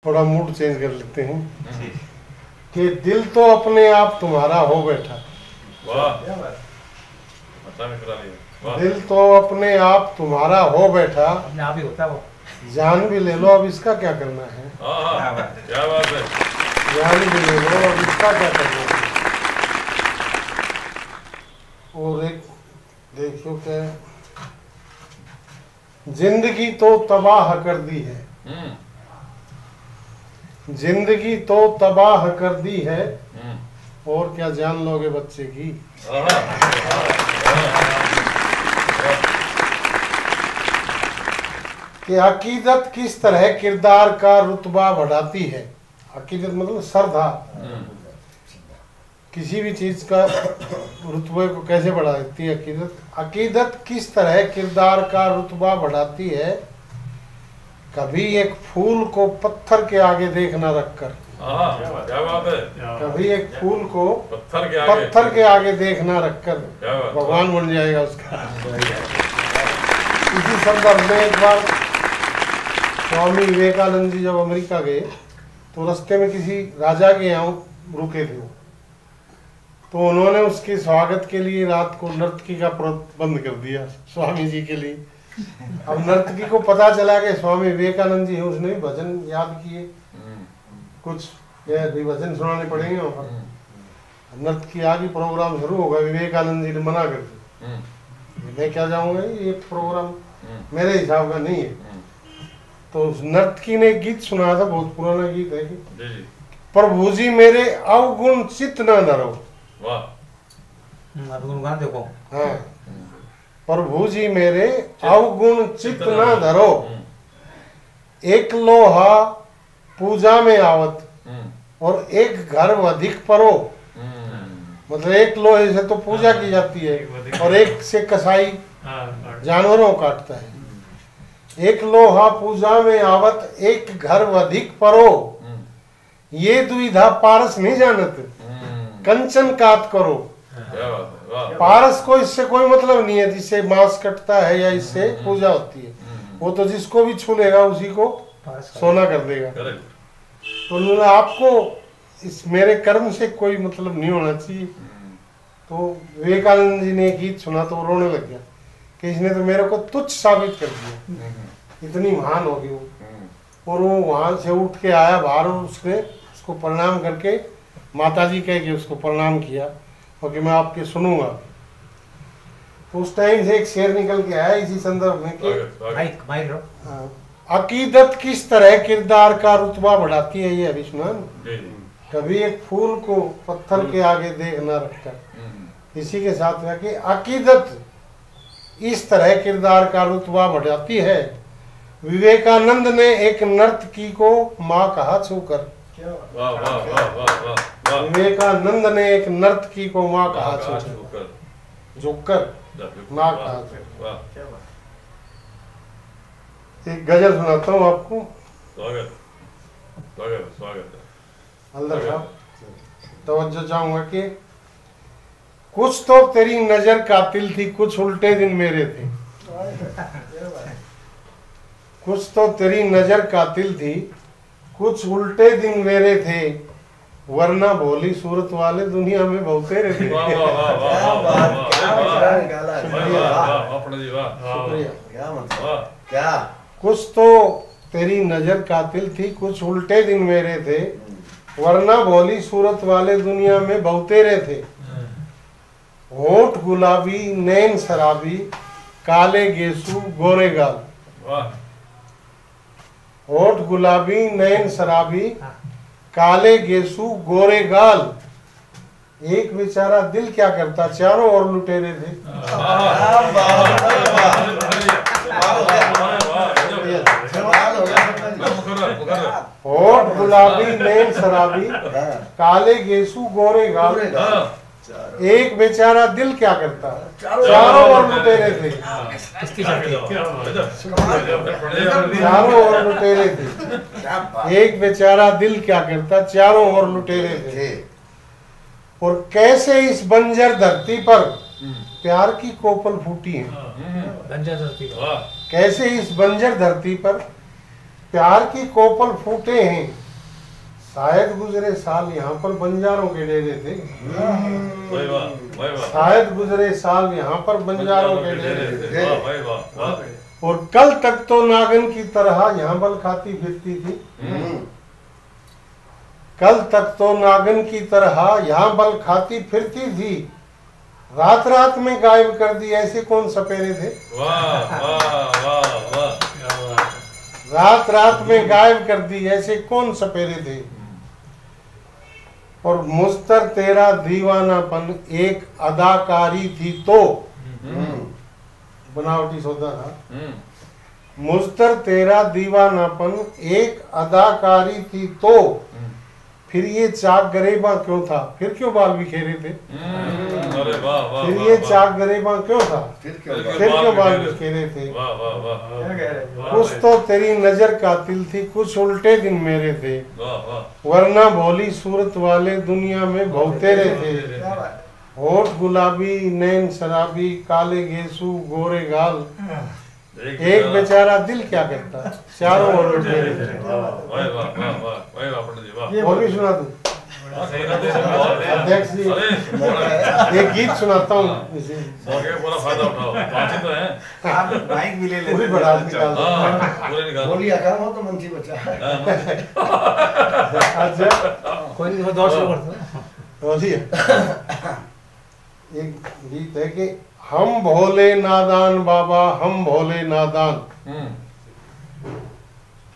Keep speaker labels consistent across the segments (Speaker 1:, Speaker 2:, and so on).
Speaker 1: थोड़ा mood change कर लेते हैं कि दिल तो अपने आप तुम्हारा हो बैठा। दिल तो अपने आप तुम्हारा हो बैठा,
Speaker 2: अपने आप ही होता है वो।
Speaker 1: जान भी ले लो, अब इसका क्या करना है।
Speaker 3: क्या बात है।
Speaker 1: जान भी ले लो, अब इसका क्या करना है। और एक देखो क्या, जिंदगी तो तबाह कर दी है, जिंदगी तो तबाह कर दी है, और क्या जान लोगे बच्चे की। कि अकीदत किस तरह किरदार का रुतबा बढ़ाती है। अकीदत मतलब श्रद्धा, किसी भी चीज का रुतबे को कैसे बढ़ा देती है अकीदत। अकीदत किस तरह किरदार का रुतबा बढ़ाती है, कभी एक फूल को पत्थर के आगे देखना रखकर।
Speaker 3: क्या बात है।
Speaker 1: कभी एक फूल को
Speaker 3: पत्थर
Speaker 1: के आगे देखना रखकर भगवान बन जाएगा उसका। इसी संदर्भ में एक बार स्वामी विवेकानंद जी जब अमेरिका गए तो रास्ते में किसी राजा के यहाँ रुके थे वो, तो उन्होंने उसके स्वागत के लिए रात को नर्तकी का प्रबंध कर दिया स्वामी जी के लिए। अब नर्तकी को पता चला कि स्वामी विवेकानंद जी है, उसने भी भजन याद किए, कुछ भी भजन सुनाने पड़ेंगे वहाँ पर। नर्तकी आगे प्रोग्राम शुरू होगा, विवेकानंद जी ने मना कर दिया, मैं क्या जाऊँगा, ये प्रोग्राम मेरे हिसाब का नहीं है। तो उस नर्तकी ने एक गीत सुनाया था, बहुत पुराना गीत है कि प्रभु जी मेरे अवगुण चित्त न धरो।
Speaker 2: गुणगान देखो।
Speaker 1: हाँ, प्रभु जी मेरे अवगुण चित्त न धरो, एक लोहा पूजा में आवत और एक घर अधिक परो। मतलब एक लोहे से तो पूजा की जाती है और एक से कसाई जानवरों काटता है। एक लोहा पूजा में आवत एक घर अधिक परो, ये दुविधा पारस नहीं जानत, कंचन कात करो। पारस को इससे कोई मतलब नहीं है जिससे मांस कटता है या इससे पूजा होती है, वो तो जिसको भी छू लेगा उसी को सोना कर देगा। तो उन्होंने आपको इस मेरे कर्म से कोई मतलब नहीं होना चाहिए। तो विवेकानंद जी ने गीत सुना तो रोने लग गया कि इसने तो मेरे को तुच्छ साबित कर दिया, इतनी महान होगी वो। और वो वहां से उठ के आया बाहर और उसने उसको प्रणाम करके माता जी कह के उसको प्रणाम किया और कि मैं आपके सुनूंगा। तो उस टाइम से एक शेर निकल के आया इसी संदर्भ में कि अकीदत किस तरह किरदार का रुतबा बढ़ाती है। ये अभी सुना, कभी एक फूल को पत्थर के आगे देखना रखकर। इसी के साथ में कि अकीदत इस तरह किरदार का रुतबा बढ़ाती है, विवेकानंद ने एक नर्तकी को माँ कहा छूकर। विवेकानंद ने एक नर्तकी को माँ कहा छूकर, झुककर माँ कहा। एक गजल सुनाता हूँ आपको।
Speaker 3: स्वागत स्वागत स्वागत
Speaker 1: अल्लाह साहब तवज्जो चाहूंगा कि कुछ तो तेरी नजर कातिल थी, कुछ उल्टे दिन मेरे थे। कुछ तो तेरी नजर कातिल थी, कुछ उल्टे दिन मेरे थे, वरना भोली सूरत वाले दुनिया में बहुतेरे थे।
Speaker 4: क्या
Speaker 1: कुछ तो तेरी नजर कातिल थी, कुछ उल्टे दिन मेरे थे, वरना भोली सूरत वाले दुनिया में बहुतेरे थे। होठ गुलाबी नैन शराबी, काले गेसू गोरे गाल। होठ गुलाबी नैन शराबी, काले गेसू गोरे गाल। एक बेचारा दिल क्या करता, चारों ओर लुटेरे थे। होठ गुलाबी नैन शराबी, काले गेसू गोरे गाल। एक बेचारा दिल क्या करता, चारों ओर लुटेरे थे। चारों ओर लुटेरे थे। एक बेचारा दिल क्या करता, चारों ओर लुटेरे थे। और कैसे इस बंजर धरती पर प्यार की कोपल फूटी है।
Speaker 2: बंजर धरती पर
Speaker 1: कैसे इस बंजर धरती पर प्यार की कोपल फूटे हैं, शायद गुजरे साल यहाँ पर बंजारों के डेरे थे।
Speaker 3: वाह वाह वाह वाह।
Speaker 1: शायद गुजरे साल यहाँ पर बंजारों के डेरे थे।
Speaker 3: वाह भाई वाह वाह।
Speaker 1: और कल तक तो नागन की तरह यहाँ बल खाती फिरती थी। कल तक तो नागन की तरह यहाँ बल खाती फिरती थी, रात रात में गायब कर दी ऐसे कौन सपेरे थे।
Speaker 3: वाह वाह वाह वाह।
Speaker 1: रात रात में गायब कर दी ऐसे कौन सपेरे थे। और मुस्तर तेरा दीवानापन एक अदाकारी थी तो, बनावटी सौदा था। मुस्तर तेरा दीवानापन एक अदाकारी थी तो, फिर ये चाक गरेबा क्यों था, फिर क्यों बाल बिखेरे थे।
Speaker 3: अरे वाह वाह।
Speaker 1: फिर ये चाक गरेबा क्यों था,
Speaker 2: फिर क्यों
Speaker 1: बाल बिखेरे थे।
Speaker 3: वाह वाह वाह।
Speaker 1: कुछ तो तेरी नजर कातिल थी, कुछ उल्टे दिन मेरे थे,
Speaker 3: वाह वाह।
Speaker 1: वरना भोली सूरत वाले दुनिया में बहुतेरे थे। होठ गुलाबी, नैन शराबी, काले गेसू, गोरे गाल, एक बेचारा दिल क्या करता, चारों ओर लुटेरे थे। और भी सुना दूं? अध्यक्ष जी, एक गीत सुनाता हूँ।
Speaker 3: पूरा फायदा उठाओ, बातचीत तो है।
Speaker 2: आप माइक भी ले लेते
Speaker 1: पूरी
Speaker 2: हैं।
Speaker 1: बढ़ा निकाल दो।
Speaker 3: पूरे निकालो।
Speaker 2: बोलिए काम हो तो मंची बचा।
Speaker 1: अच्छा
Speaker 4: कोई नहीं, दो शुरू करते
Speaker 1: बोलिए। एक गीत है कि हम भोले नादान बाबा, हम भोले नादान,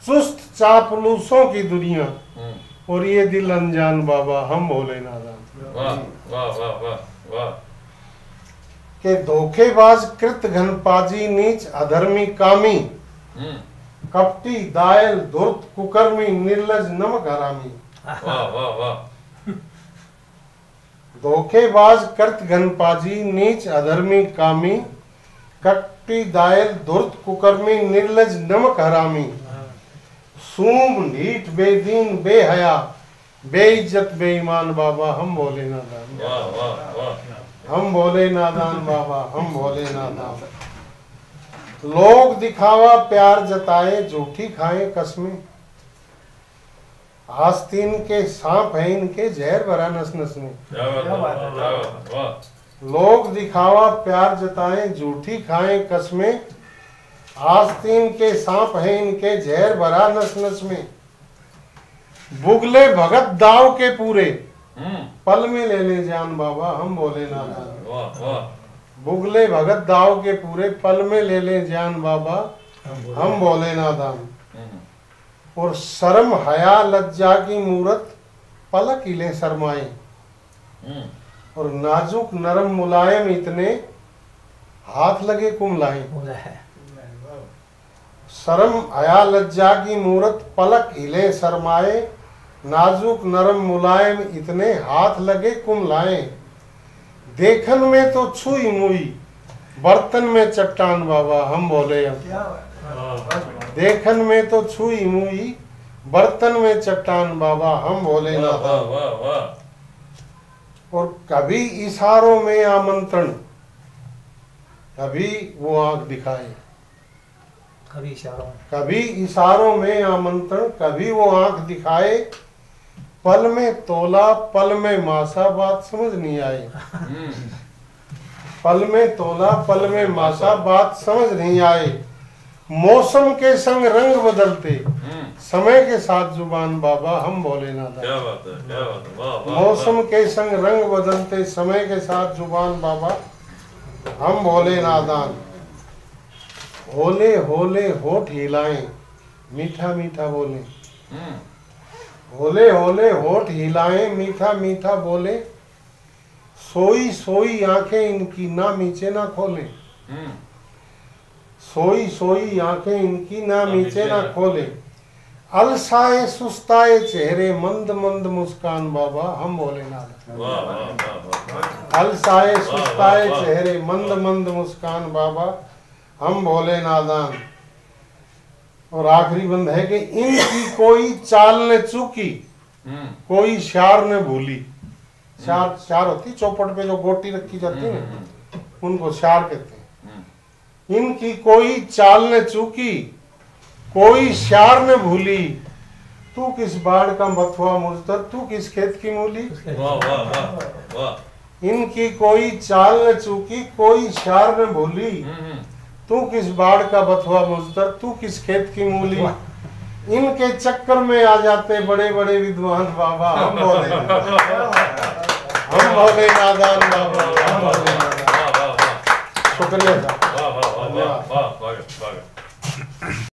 Speaker 1: चुस्त चापलूसों की दुनिया, और ये दिल अनजान बाबा, हम भोले नादान।
Speaker 3: वाह वाह वाह वाह वाह।
Speaker 1: के धोखेबाज कृत घनपाजी, नीच अधर्मी कामी, कपटी दायल धुर्त कुकर्मी, निर्लज नमक हरामी।
Speaker 3: वाह वाह वाह।
Speaker 1: धोखेबाज कृत घनपाजी, नीच अधर्मी कामी, कपटी दायल धुर्त कुकर्मी, निर्लज नमक हरामी, सूम ढीठ बेदीन बेहया, बेइज्जत बेईमान बाबा, हम भोले नादान।
Speaker 3: वाह वाह वाह।
Speaker 1: हम भोले नादान बाबा, हम भोले नादान। लोग दिखावा प्यार जताए, झूठी खाए कसमें, आस्तीन के सांप है इनके, जहर भरा नस नस में।
Speaker 3: क्या बात है, क्या बात है, वाह।
Speaker 1: लोग दिखावा प्यार जताए, झूठी खाए कसमें, आस्तीन के सांप है इनके, जहर भरा नस नस में। बुगले भगत दाव के पूरे, पल में ले ले जान बाबा, हम भोले नादान।
Speaker 3: वाह वाह।
Speaker 1: बुगले भगत दाव के पूरे, पल में ले ले जान बाबा, हम भोले नादान। और शर्म हया लज्जा की मूरत, पलक हिले शर्माए, और नाजुक नरम मुलायम इतने, हाथ लगे कुमलाए।
Speaker 4: हैं।
Speaker 1: शर्म हया लज्जा की मूरत, पलक हिले शर्माए, नाजुक नरम मुलायम इतने, हाथ लगे कुमलाए। देखन में तो छुई मुई, बर्तन में चट्टान बाबा, हम भोले। देखन में तो छुई मुई, बर्तन में चट्टान बाबा, हम भोले
Speaker 3: वाह
Speaker 1: नादान।
Speaker 3: वाह वाह।
Speaker 1: और कभी इशारों में आमंत्रण, कभी वो आंख दिखाए,
Speaker 4: कभी इशारों में,
Speaker 1: कभी इशारों में आमंत्रण, कभी वो आंख दिखाए, पल में तोला पल में मासा, बात समझ नहीं आए। पल में तोला पल में मासा, बात समझ नहीं आए। मौसम के संग रंग बदलते, समय के साथ जुबान बाबा, हम भोले नादान।
Speaker 3: क्या बात है, क्या बात है, वाह वाह।
Speaker 1: मौसम के संग रंग बदलते, समय के साथ जुबान बाबा, हम भोले नादान। होले होले होठ हिलाएं, मीठा मीठा बोले, होले होले होठ हिलाएं, मीठा मीठा बोले, सोई सोई आंखें इनकी, ना नीचे ना खोले। सोई सोई आंखें इनकी, ना नीचे ना खोले। अलसाए सुस्ताए चेहरे, मंद मंद मुस्कान बाबा, हम भोले नादान।
Speaker 3: वाह वाह वाह वाह।
Speaker 1: अलसाए सुस्ताए चेहरे, मंद मंद मुस्कान बाबा, हम भोले नादान। और आखिरी बंद है कि इनकी कोई चाल ने चूकी, कोई शार ने भूली। शार, शार होती चौपट पे जो गोटी रखी जाती है ना, उनको शार कहते हैं। इनकी कोई चाल ने चूकी, कोई शार न भूली, तू किस बाढ़ का बथुआ मुझतर, तू किस खेत की मूली।
Speaker 3: वाह वाह वाह वाह।
Speaker 1: इनकी कोई चाल न चूकी, कोई शार न भूली, तू किस बाढ़ का बथुआ मुझतर, तू किस खेत की मूली। इनके चक्कर में आ जाते बड़े बड़े विद्वान बाबा, हम बोले नादान बाबा, हम बोले नादान। शुक्रिया साहब।
Speaker 3: वाह वाह वाह वाह वाह वाह।